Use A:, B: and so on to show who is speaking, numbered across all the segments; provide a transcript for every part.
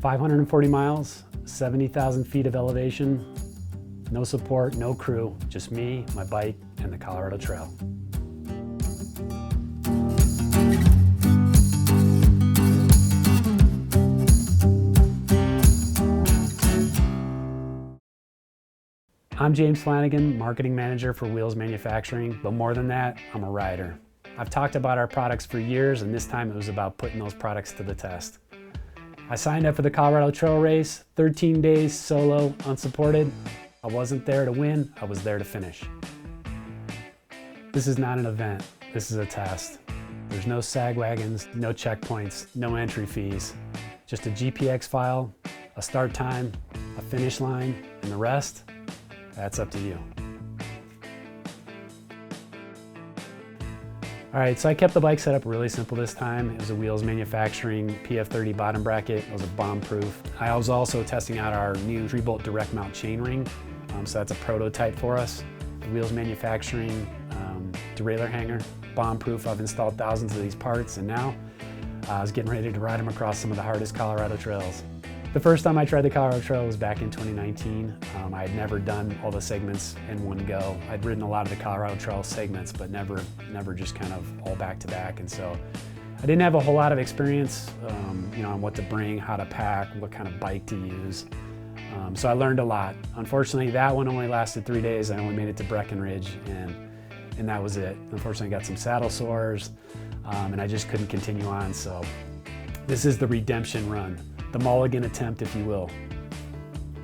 A: 540 miles, 70,000 feet of elevation, no support, no crew, just me, my bike, and the Colorado Trail. I'm James Flanagan, marketing manager for Wheels Manufacturing, but more than that, I'm a rider. I've talked about our products for years, and this time it was about putting those products to the test. I signed up for the Colorado Trail Race, 13 days solo, unsupported. I wasn't there to win, I was there to finish. This is not an event, this is a test. There's no sag wagons, no checkpoints, no entry fees. Just a GPX file, a start time, a finish line, and the rest, that's up to you. All right, so I kept the bike set up really simple this time. It was a Wheels Manufacturing PF30 bottom bracket. It was a bomb-proof. I was also testing out our new 3-bolt direct mount chainring. So that's a prototype for us. The Wheels Manufacturing derailleur hanger, bomb-proof. I've installed thousands of these parts, and now I was getting ready to ride them across some of the hardest Colorado trails. The first time I tried the Colorado Trail was back in 2019. I had never done all the segments in one go. I'd ridden a lot of the Colorado Trail segments, but never just kind of all back to back. And so I didn't have a whole lot of experience, on what to bring, how to pack, what kind of bike to use. So I learned a lot. Unfortunately, that one only lasted 3 days. I only made it to Breckenridge, and that was it. Unfortunately, I got some saddle sores, and I just couldn't continue on. So this is the redemption run. The mulligan attempt, if you will.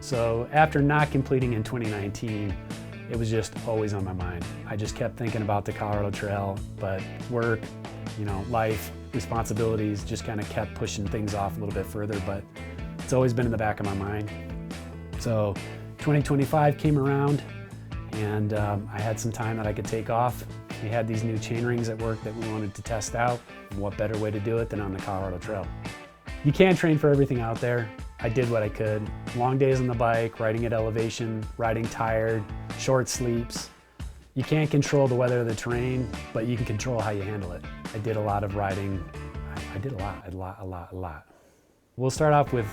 A: So after not completing in 2019, it was just always on my mind. I just kept thinking about the Colorado Trail, but work, life, responsibilities just kind of kept pushing things off a little bit further, but it's always been in the back of my mind. So 2025 came around, and I had some time that I could take off. We had these new chain rings at work that we wanted to test out. What better way to do it than on the Colorado Trail? You can't train for everything out there. I did what I could. Long days on the bike, riding at elevation, riding tired, short sleeps. You can't control the weather or the terrain, but you can control how you handle it. I did a lot of riding. I did a lot. We'll start off with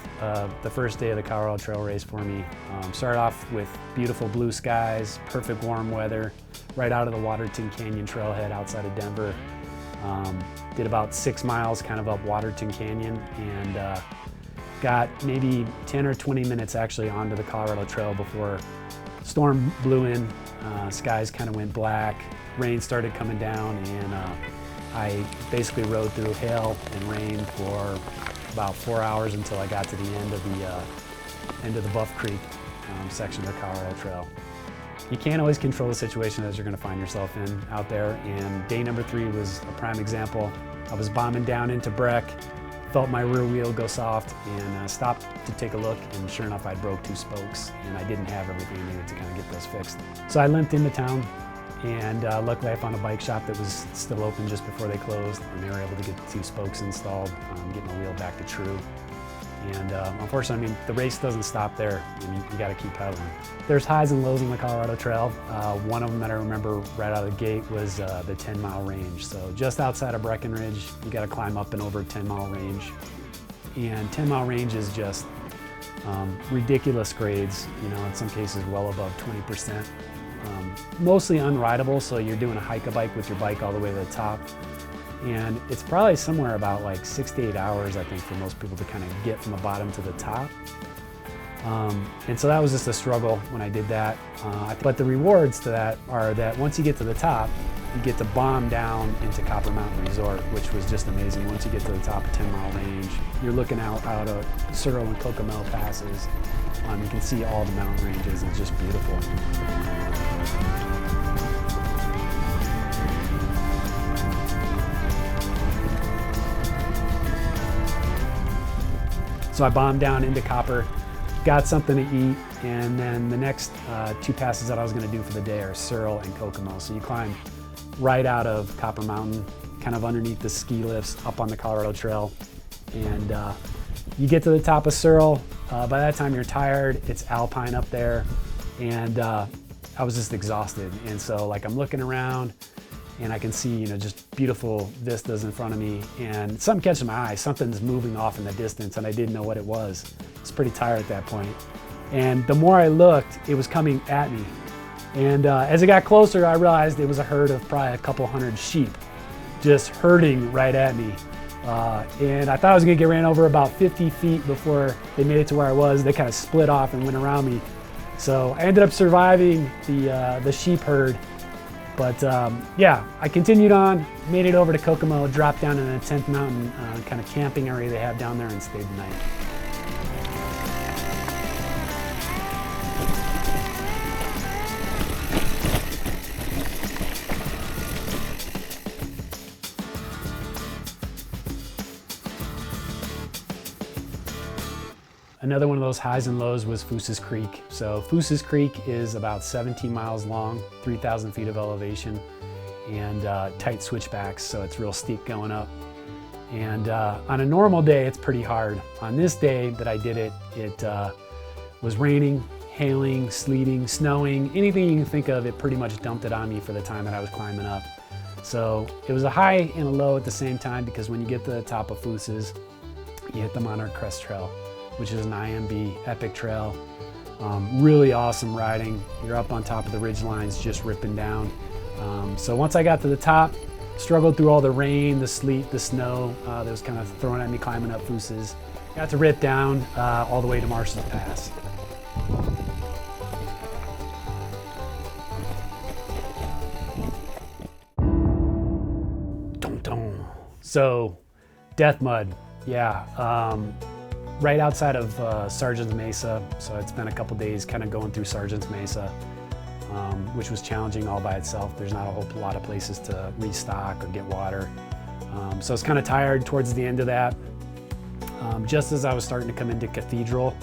A: the first day of the Colorado Trail Race for me. Start off with beautiful blue skies, perfect warm weather, right out of the Waterton Canyon trailhead outside of Denver. Did about 6 miles kind of up Waterton Canyon, and got maybe 10 or 20 minutes actually onto the Colorado Trail before storm blew in, skies kind of went black, rain started coming down, and I basically rode through hail and rain for about 4 hours until I got to the end of the Buff Creek section of the Colorado Trail. You can't always control the situation that you're going to find yourself in out there, and day number 3 was a prime example. I was bombing down into Breck, felt my rear wheel go soft, and stopped to take a look, and sure enough, I broke 2 spokes, and I didn't have everything I needed to kind of get those fixed. So I limped into town, and luckily I found a bike shop that was still open just before they closed, and they were able to get the 2 spokes installed, get my wheel back to true. And unfortunately, the race doesn't stop there. You got to keep pedaling. There's highs and lows on the Colorado Trail. One of them that I remember right out of the gate was the 10-mile range. So just outside of Breckenridge, you got to climb up and over a 10-mile range. And 10-mile range is just ridiculous grades. In some cases, well above 20%. Mostly unrideable, so you're doing a hike-a-bike with your bike all the way to the top. And it's probably somewhere about like 6 to 8 hours, I think, for most people to kind of get from the bottom to the top. And so that was just a struggle when I did that. But the rewards to that are that once you get to the top, you get to bomb down into Copper Mountain Resort, which was just amazing. Once you get to the top of 10-mile range, you're looking out of Searle and Cocomel passes. You can see all the mountain ranges. It's just beautiful. So I bombed down into Copper, got something to eat, and then the next 2 passes that I was going to do for the day are Searle and Kokomo. So you climb right out of Copper Mountain, kind of underneath the ski lifts up on the Colorado Trail, and you get to the top of Searle. By that time you're tired, it's alpine up there, and I was just exhausted. And so I'm looking around, and I can see, you know, just beautiful vistas in front of me, and something catches my eye. Something's moving off in the distance, and I didn't know what it was. I was pretty tired at that point. And the more I looked, it was coming at me. And as it got closer, I realized it was a herd of probably a couple hundred sheep just herding right at me. And I thought I was gonna get ran over about 50 feet before they made it to where I was. They kind of split off and went around me. So I ended up surviving the sheep herd. But yeah, I continued on, made it over to Kokomo, dropped down in a 10th Mountain kind of camping area they have down there, and stayed the night. Another one of those highs and lows was Foose's Creek. So Foose's Creek is about 17 miles long, 3,000 feet of elevation, and tight switchbacks, so it's real steep going up. And on a normal day, it's pretty hard. On this day that I did it, it was raining, hailing, sleeting, snowing, anything you can think of, it pretty much dumped it on me for the time that I was climbing up. So it was a high and a low at the same time, because when you get to the top of Foose's, you hit the Monarch Crest Trail, which is an IMB epic trail. Really awesome riding. You're up on top of the ridge lines, just ripping down. So once I got to the top, struggled through all the rain, the sleet, the snow that was kind of thrown at me climbing up Foose's. Got to rip down all the way to Marshall's Pass. So, Death Mud, yeah. Right outside of Sergeant's Mesa, so it's been a couple days kind of going through Sergeant's Mesa, which was challenging all by itself. There's not a whole lot of places to restock or get water. So I was kind of tired towards the end of that. Just as I was starting to come into Cathedral,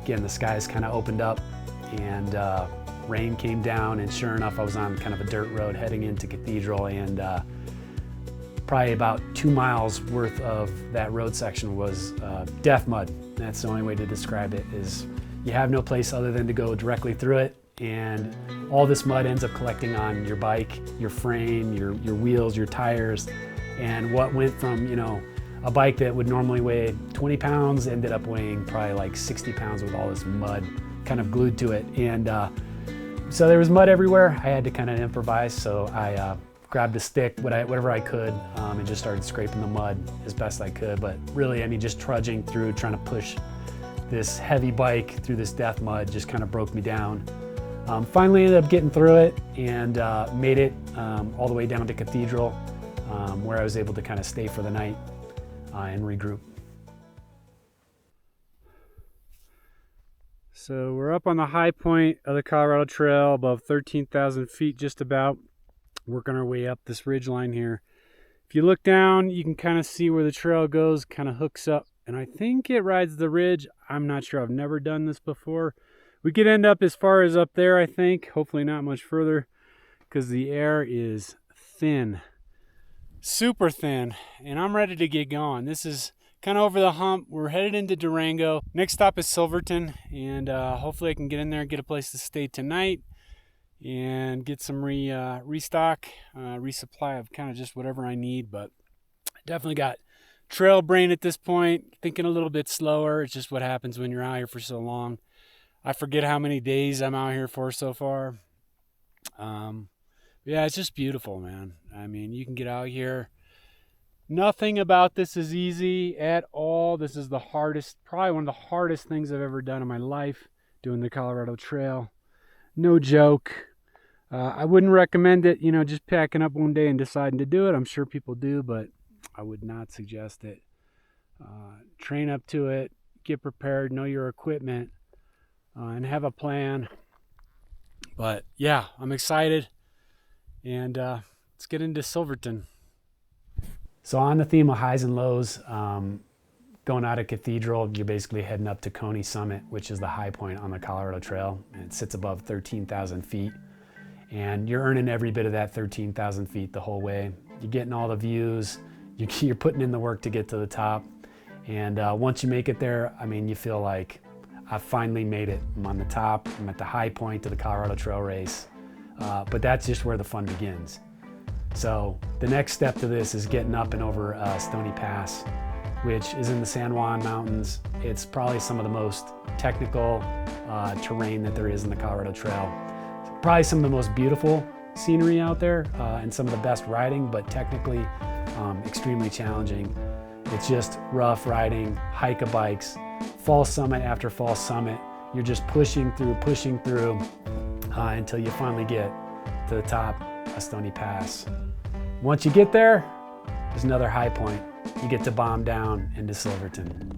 A: again, the skies kind of opened up and rain came down, and sure enough, I was on kind of a dirt road heading into Cathedral, and probably about 2 miles worth of that road section was death mud. That's the only way to describe it, is you have no place other than to go directly through it, and all this mud ends up collecting on your bike, your frame, your wheels, your tires, and what went from, you know, a bike that would normally weigh 20 pounds ended up weighing probably like 60 pounds with all this mud kind of glued to it. And so there was mud everywhere. I had to kind of improvise, so I grabbed a stick, whatever I could, and just started scraping the mud as best I could. But really, I mean, just trudging through, trying to push this heavy bike through this death mud just kind of broke me down. Finally ended up getting through it and made it all the way down to Cathedral, where I was able to kind of stay for the night and regroup. So we're up on the high point of the Colorado Trail, above 13,000 feet just about, working our way up this ridge line here. If you look down, you can kind of see where the trail goes, kind of hooks up, and I think it rides the ridge. I'm not sure, I've never done this before. We could end up as far as up there, I think, hopefully not much further, because the air is thin, super thin, and I'm ready to get going. This is kind of over the hump. We're headed into Durango. Next stop is Silverton, and hopefully I can get in there and get a place to stay tonight and get some restock, resupply of kind of just whatever I need. But definitely got trail brain at this point, thinking a little bit slower. It's just what happens when you're out here for so long. I forget how many days I'm out here for so far. Yeah, it's just beautiful, man. I mean, you can get out here. Nothing about this is easy at all. This is the hardest, probably one of the hardest things I've ever done in my life, doing the Colorado Trail. No joke. I wouldn't recommend it, you know, just packing up one day and deciding to do it. I'm sure people do, but I would not suggest it. Train up to it, get prepared, know your equipment, and have a plan. But yeah, I'm excited, and let's get into Silverton. So on the theme of highs and lows, going out of Cathedral, you're basically heading up to Coney Summit, which is the high point on the Colorado Trail. And it sits above 13,000 feet. And you're earning every bit of that 13,000 feet the whole way. You're getting all the views. You're putting in the work to get to the top. And once you make it there, I mean, you feel like I finally made it. I'm on the top. I'm at the high point of the Colorado Trail race. but that's just where the fun begins. So the next step to this is getting up and over Stony Pass, which is in the San Juan Mountains. It's probably some of the most technical terrain that there is in the Colorado Trail. Probably some of the most beautiful scenery out there and some of the best riding, but technically extremely challenging. It's just rough riding, hike-a-bikes, false summit after false summit. You're just pushing through until you finally get to the top of Stony Pass. Once you get there, there's another high point. You get to bomb down into Silverton.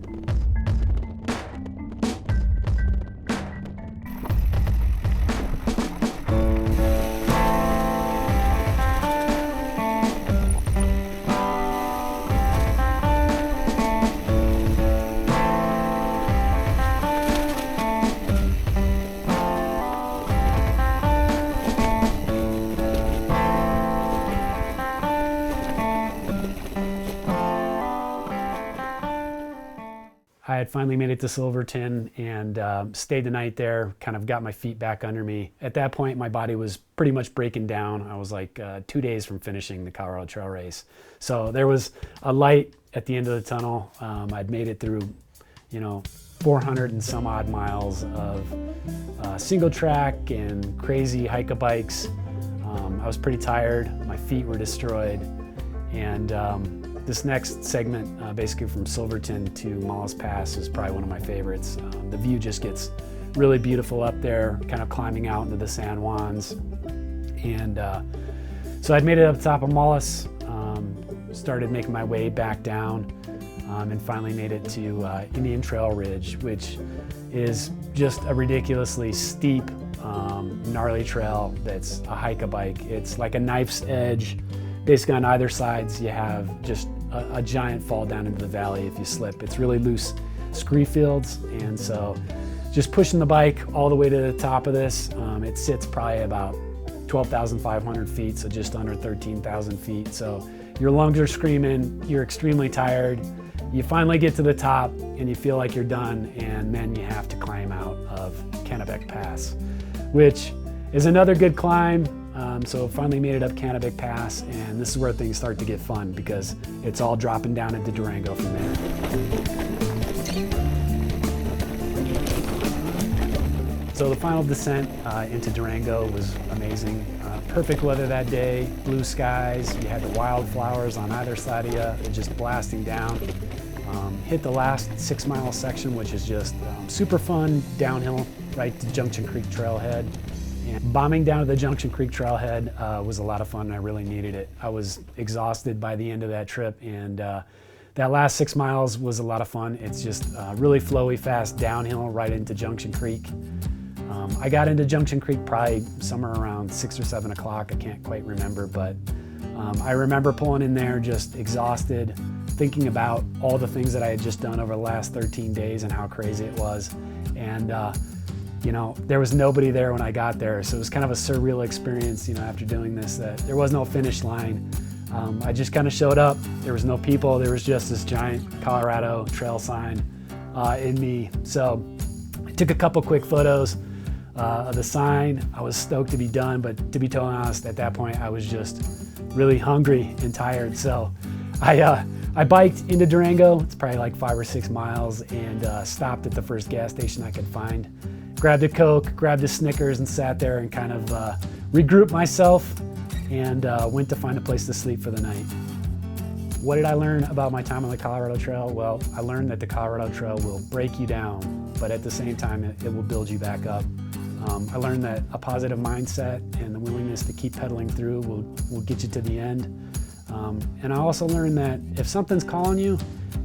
A: I had finally made it to Silverton and stayed the night there, kind of got my feet back under me. At that point, my body was pretty much breaking down. I was like 2 days from finishing the Colorado Trail race. So there was a light at the end of the tunnel. I'd made it through, 400 and some odd miles of single track and crazy hike-a-bikes. I was pretty tired. My feet were destroyed. And this next segment, basically from Silverton to Mallas Pass, is probably one of my favorites. The view just gets really beautiful up there, kind of climbing out into the San Juans. And so I'd made it up top of Mallas, started making my way back down, and finally made it to Indian Trail Ridge, which is just a ridiculously steep, gnarly trail that's a hike-a-bike. It's like a knife's edge. Basically on either sides you have just a giant fall down into the valley if you slip. It's really loose scree fields, and so just pushing the bike all the way to the top of this, it sits probably about 12,500 feet, so just under 13,000 feet. So your lungs are screaming, you're extremely tired. You finally get to the top and you feel like you're done, and then you have to climb out of Candid Pass, which is another good climb. So finally made it up Candid Pass, and this is where things start to get fun because it's all dropping down into Durango from there. So the final descent into Durango was amazing. Perfect weather that day, blue skies, you had the wildflowers on either side of you, just blasting down. Hit the last 6-mile section, which is just super fun downhill right to Junction Creek Trailhead. And bombing down to the Junction Creek Trailhead was a lot of fun, and I really needed it. I was exhausted by the end of that trip, and that last 6 miles was a lot of fun. It's just really flowy, fast downhill right into Junction Creek. I got into Junction Creek probably somewhere around 6 or 7 o'clock. I can't quite remember, but I remember pulling in there just exhausted, thinking about all the things that I had just done over the last 13 days and how crazy it was. And there was nobody there when I got there, so it was kind of a surreal experience, after doing this, that there was no finish line. I just kind of showed up. There was no people. There was just this giant Colorado trail sign in me. So I took a couple quick photos of the sign. I was stoked to be done, but to be totally honest, at that point, I was just really hungry and tired. So I biked into Durango. It's probably like 5 or 6 miles, and stopped at the first gas station I could find. Grabbed a Coke, grabbed a Snickers, and sat there and kind of regrouped myself and went to find a place to sleep for the night. What did I learn about my time on the Colorado Trail? Well, I learned that the Colorado Trail will break you down, but at the same time, it will build you back up. I learned that a positive mindset and the willingness to keep pedaling through will get you to the end. And I also learned that if something's calling you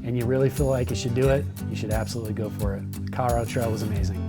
A: and you really feel like you should do it, you should absolutely go for it. The Colorado Trail was amazing.